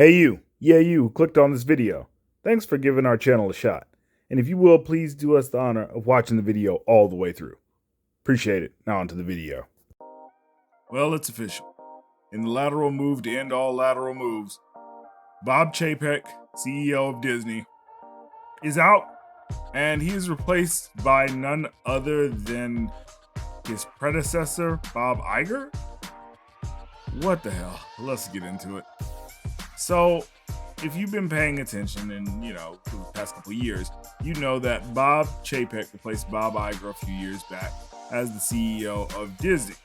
Hey you, yeah you who clicked on this video. Thanks for giving our channel a shot. And if you will, please do us the honor of watching the video all the way through. Appreciate it. Now onto the video. Well, it's official. In the lateral move to end all lateral moves, Bob Chapek, CEO of Disney, is out, and he is replaced by none other than his predecessor, Bob Iger. What the hell? Let's get into it. So, if you've been paying attention and, for the past couple of years, you know that Bob Chapek replaced Bob Iger a few years back as the CEO of Disney.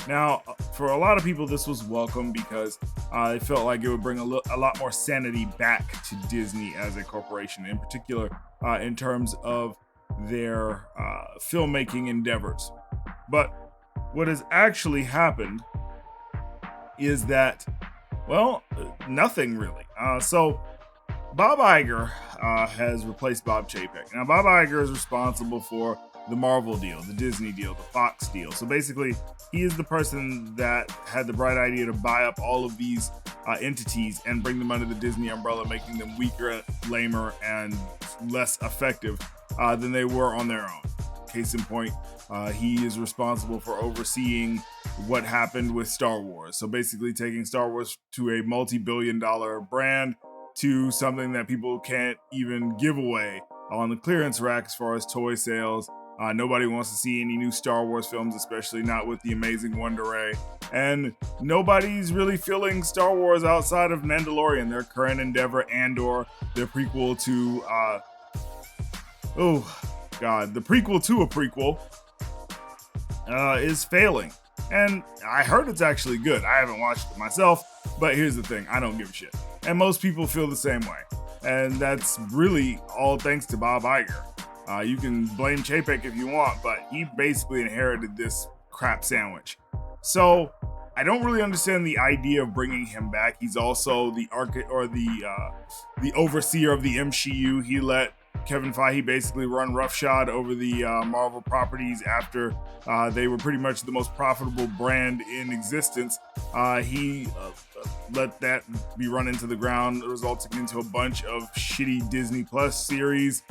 Now, for a lot of people, this was welcome because they felt like it would bring a lot more sanity back to Disney as a corporation, in particular in terms of their filmmaking endeavors. But what has actually happened is that, well, nothing really. So Bob Iger has replaced Bob Chapek. Now, Bob Iger is responsible for the Marvel deal, the Disney deal, the Fox deal. So basically, he is the person that had the bright idea to buy up all of these entities and bring them under the Disney umbrella, making them weaker, lamer, and less effective than they were on their own. Case in point, he is responsible for overseeing what happened with Star Wars. So basically taking Star Wars to a multi-billion-dollar brand to something that people can't even give away on the clearance rack as far as toy sales. Nobody wants to see any new Star Wars films, especially not with the Amazing Wonder Ray. And nobody's really feeling Star Wars outside of Mandalorian, their current endeavor, and/or their prequel to, the prequel to a prequel is failing. And I heard it's actually good. I haven't watched it myself, but here's the thing, I don't give a shit. And most people feel the same way. And that's really all thanks to Bob Iger. You can blame Chapek if you want, but he basically inherited this crap sandwich. So I don't really understand the idea of bringing him back. He's also the overseer of the MCU. He let Kevin Feige basically run roughshod over the Marvel properties after they were pretty much the most profitable brand in existence. He let that be run into the ground, resulting into a bunch of shitty Disney Plus series,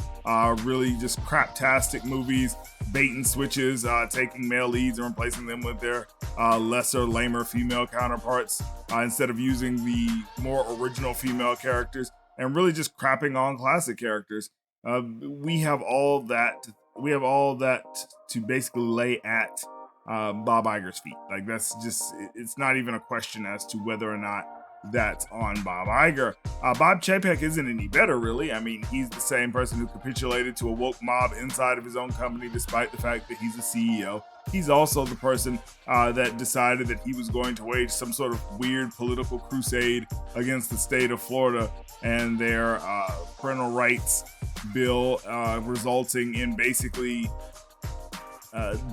really just craptastic movies, bait and switches, taking male leads and replacing them with their lesser, lamer female counterparts instead of using the more original female characters, and really just crapping on classic characters. We have all that to basically lay at Bob Iger's feet. Like, that's just, it's not even a question as to whether or not that's on Bob Iger. Bob Chapek isn't any better, really. I mean, he's the same person who capitulated to a woke mob inside of his own company, despite the fact that he's the CEO. He's also the person that decided that he was going to wage some sort of weird political crusade against the state of Florida and their parental rights bill, resulting in basically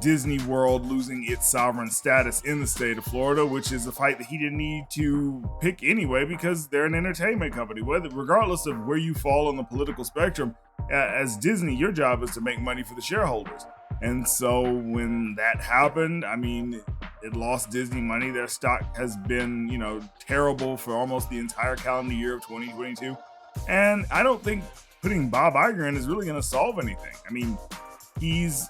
Disney World losing its sovereign status in the state of Florida, which is a fight that he didn't need to pick anyway because they're an entertainment company. Regardless of where you fall on the political spectrum, as Disney, your job is to make money for the shareholders. And so when that happened, I mean, it lost Disney money. Their stock has been, terrible for almost the entire calendar year of 2022. And I don't think putting Bob Iger in is really going to solve anything. I mean, he's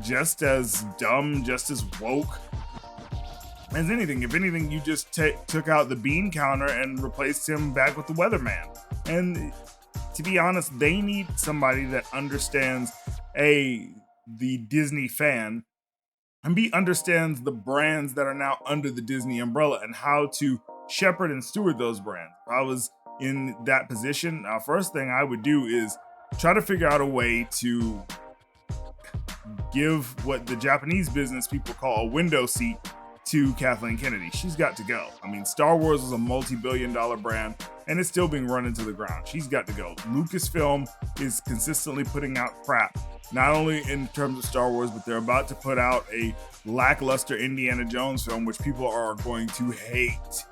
just as dumb, just as woke as anything. If anything, you just took out the bean counter and replaced him back with the weatherman. And to be honest, they need somebody that understands the Disney fan, and B, understands the brands that are now under the Disney umbrella and how to shepherd and steward those brands. If I was in that position, first thing I would do is try to figure out a way to give what the Japanese business people call a window seat to Kathleen Kennedy. She's got to go. I mean, Star Wars is a multi-billion-dollar brand, and it's still being run into the ground. She's got to go. Lucasfilm is consistently putting out crap, not only in terms of Star Wars, but they're about to put out a lackluster Indiana Jones film, which people are going to hate,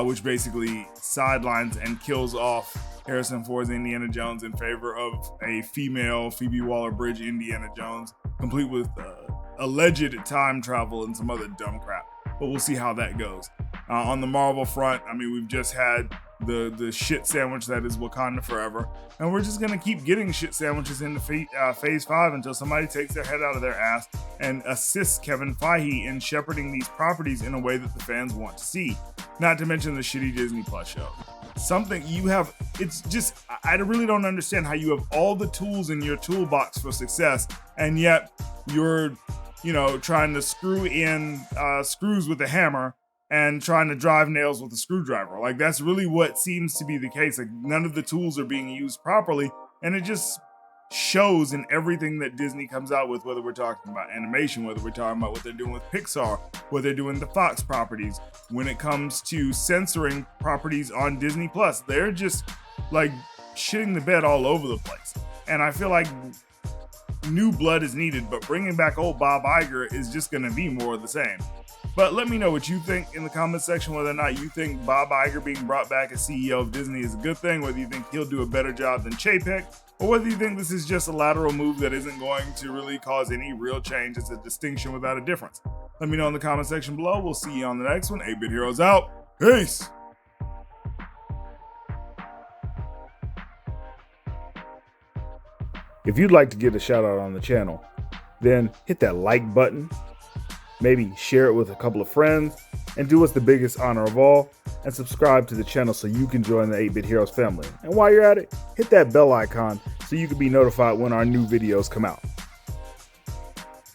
which basically sidelines and kills off Harrison Ford's Indiana Jones in favor of a female Phoebe Waller-Bridge Indiana Jones, complete with alleged time travel and some other dumb crap. But we'll see how that goes. On the Marvel front, I mean, we've just had the shit sandwich that is Wakanda Forever, and we're just gonna keep getting shit sandwiches into Phase 5 until somebody takes their head out of their ass and assists Kevin Feige in shepherding these properties in a way that the fans want to see. Not to mention the shitty Disney Plus show. Something you have, it's just, I really don't understand how you have all the tools in your toolbox for success, and yet you're, trying to screw in screws with a hammer and trying to drive nails with a screwdriver. Like, that's really what seems to be the case. Like, none of the tools are being used properly, and it just shows in everything that Disney comes out with, whether we're talking about animation, whether we're talking about what they're doing with Pixar, what they're doing with the Fox properties. When it comes to censoring properties on Disney Plus, they're just like shitting the bed all over the place. And I feel like new blood is needed, but bringing back old Bob Iger is just going to be more of the same. But let me know what you think in the comment section, whether or not you think Bob Iger being brought back as CEO of Disney is a good thing, whether you think he'll do a better job than Chapek, or whether you think this is just a lateral move that isn't going to really cause any real change. It's a distinction without a difference. Let me know in the comment section below. We'll see you on the next one. 8-Bit Heroes out. Peace. If you'd like to get a shout out on the channel, then hit that like button, maybe share it with a couple of friends, and do us the biggest honor of all, and subscribe to the channel so you can join the 8-Bit Heroes family. And while you're at it, hit that bell icon so you can be notified when our new videos come out.